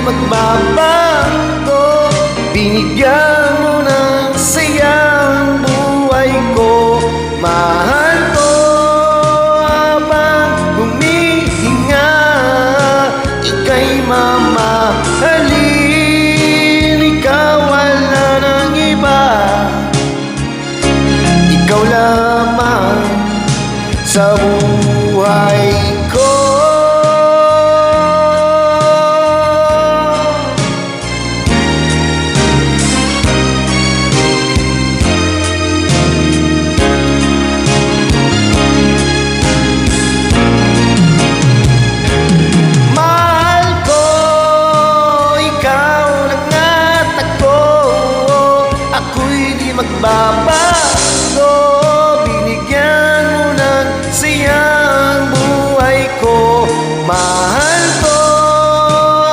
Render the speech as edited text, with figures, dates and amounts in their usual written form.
magbabago. Binigyan mo ng saya ang buhay ko. Mahal ko habang humihinga, ika'y mamahalin. Ikaw wala ng iba, ikaw lamang sa buhay ko. Mahal ko, ikaw lang at ako, ako'y di magbaba